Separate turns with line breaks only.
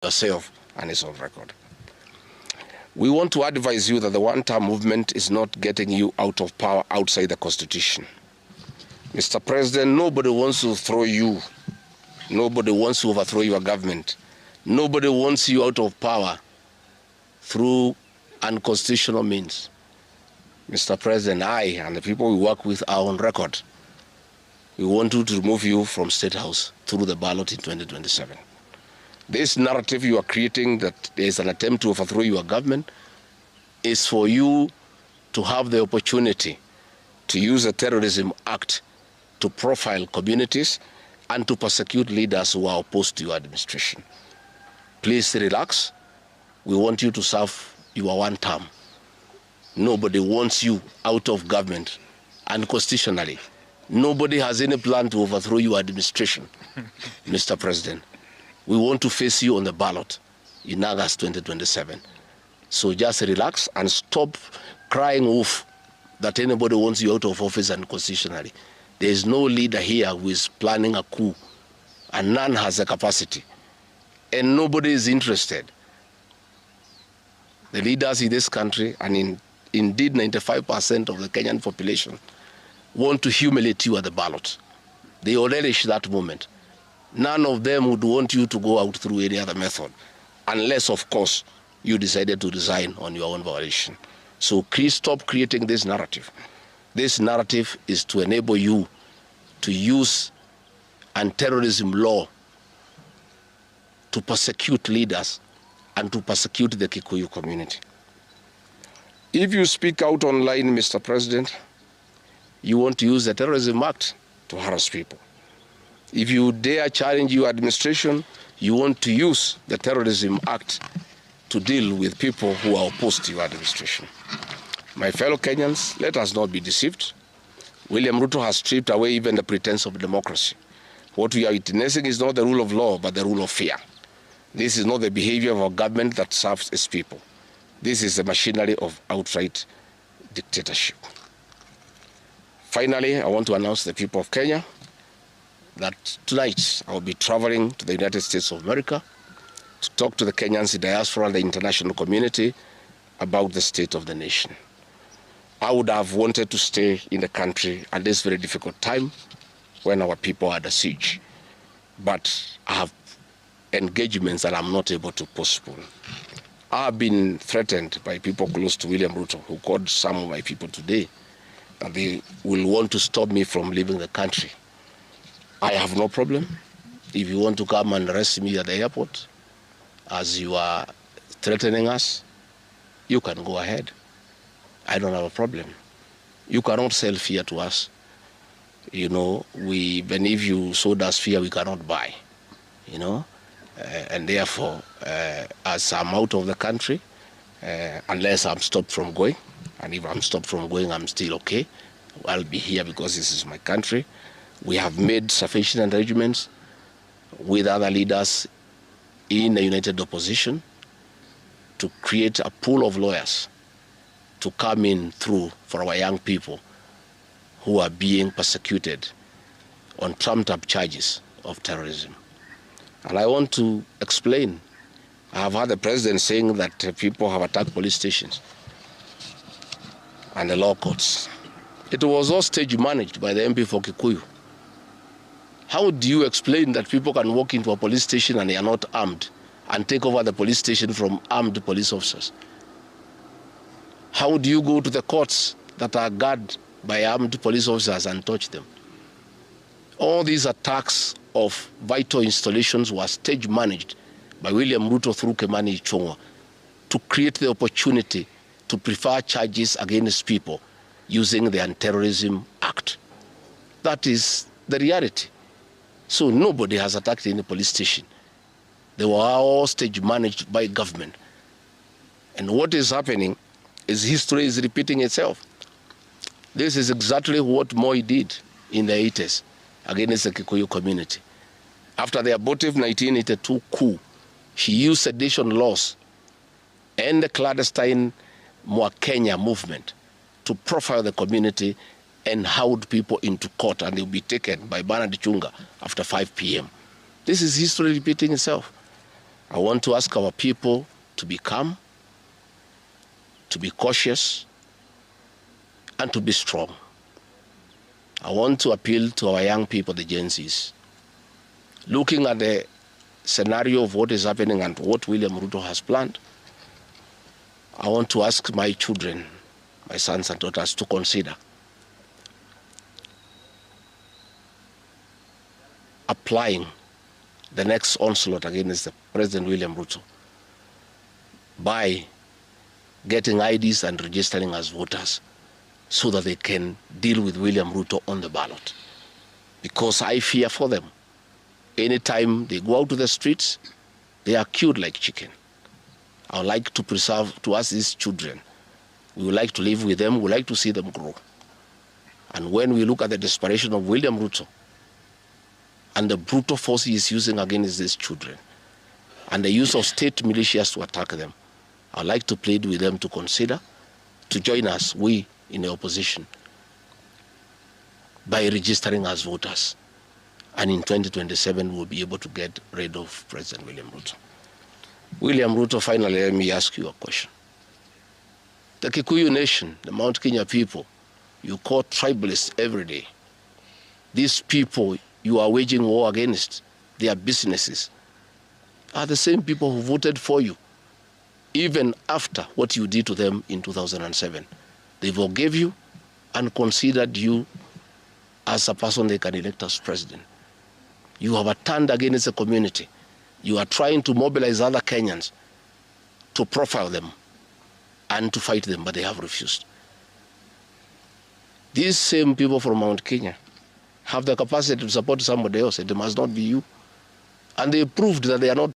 yourself, and it's on record. We want to advise you that the one-term movement is not getting you out of power outside the Constitution. Mr. President, nobody wants to throw you. Nobody wants to overthrow your government. Nobody wants you out of power through unconstitutional means. Mr. President, I and the people we work with are on record. We want you to remove you from State House through the ballot in 2027. This narrative you are creating that there is an attempt to overthrow your government is for you to have the opportunity to use the Terrorism Act to profile communities and to persecute leaders who are opposed to your administration. Please relax. We want you to serve your one term. Nobody wants you out of government unconstitutionally. Nobody has any plan to overthrow your administration, Mr. President. We want to face you on the ballot in August 2027. So just relax and stop crying wolf that anybody wants you out of office unconstitutionally. There is no leader here who is planning a coup, and none has the capacity. And nobody is interested. The leaders in this country, and indeed 95% of the Kenyan population, want to humiliate you at the ballot. They relish that moment. None of them would want you to go out through any other method, unless, of course, you decided to resign on your own volition. So please stop creating this narrative. This narrative is to enable you to use anti-terrorism law to persecute leaders and to persecute the Kikuyu community. If you speak out online, Mr. President, you want to use the Terrorism Act to harass people. If you dare challenge your administration, you want to use the Terrorism Act to deal with people who are opposed to your administration. My fellow Kenyans, let us not be deceived. William Ruto has stripped away even the pretense of democracy. What we are witnessing is not the rule of law, but the rule of fear. This is not the behavior of a government that serves its people. This is the machinery of outright dictatorship. Finally, I want to announce to the people of Kenya that tonight I will be traveling to the United States of America to talk to the Kenyans in diaspora and the international community about the state of the nation. I would have wanted to stay in the country at this very difficult time when our people are under siege, but I have engagements that I'm not able to postpone. I have been threatened by people close to William Ruto, who called some of my people today, that they will want to stop me from leaving the country. I have no problem. If you want to come and arrest me at the airport, as you are threatening us, you can go ahead. I don't have a problem. You cannot sell fear to us. You know, even if you sold us fear, we cannot buy. You know, and therefore, as I'm out of the country, unless I'm stopped from going, and if I'm stopped from going, I'm still okay. I'll be here because this is my country. We have made sufficient arrangements with other leaders in the united opposition to create a pool of lawyers to come in through for our young people who are being persecuted on trumped-up charges of terrorism. And I want to explain. I have heard the president saying that people have attacked police stations and the law courts. It was all stage managed by the MP for Kikuyu. How do you explain that people can walk into a police station and they are not armed and take over the police station from armed police officers? How do you go to the courts that are guarded by armed police officers and touch them? All these attacks of vital installations were stage managed by William Ruto through Kimani Ichung'wa to create the opportunity to prefer charges against people using the Anti-Terrorism Act. That is the reality. So nobody has attacked any police station. They were all stage managed by government. And what is happening is history is repeating itself. This is exactly what Moi did in the 80s against the Kikuyu community. After the abortive 1982 coup, he used sedition laws and the clandestine Mwa Kenya movement to profile the community and hold people into court, and they'll be taken by Bernard Chunga after 5 p.m. This is history repeating itself. I want to ask our people to be calm, to be cautious, and to be strong. I want to appeal to our young people, the Gen Zs. Looking at the scenario of what is happening and what William Ruto has planned, I want to ask my children, my sons and daughters, to consider applying the next onslaught against President William Ruto by getting IDs and registering as voters so that they can deal with William Ruto on the ballot. Because I fear for them. Anytime they go out to the streets, they are killed like chicken. I would like to ask these children, we would like to live with them, we would like to see them grow. And when we look at the desperation of William Ruto and the brutal force he is using against these children and the use of state militias to attack them, I would like to plead with them to consider, to join us, we in the opposition, by registering as voters. And in 2027, we'll be able to get rid of President William Ruto. William Ruto, finally, let me ask you a question. The Kikuyu nation, the Mount Kenya people, you call tribalists every day. These people you are waging war against, their businesses, are the same people who voted for you, even after what you did to them in 2007. They forgave you and considered you as a person they can elect as president. You have turned against the community. You are trying to mobilize other Kenyans to profile them and to fight them, but they have refused. These same people from Mount Kenya have the capacity to support somebody else. It must not be you. And they proved that they are not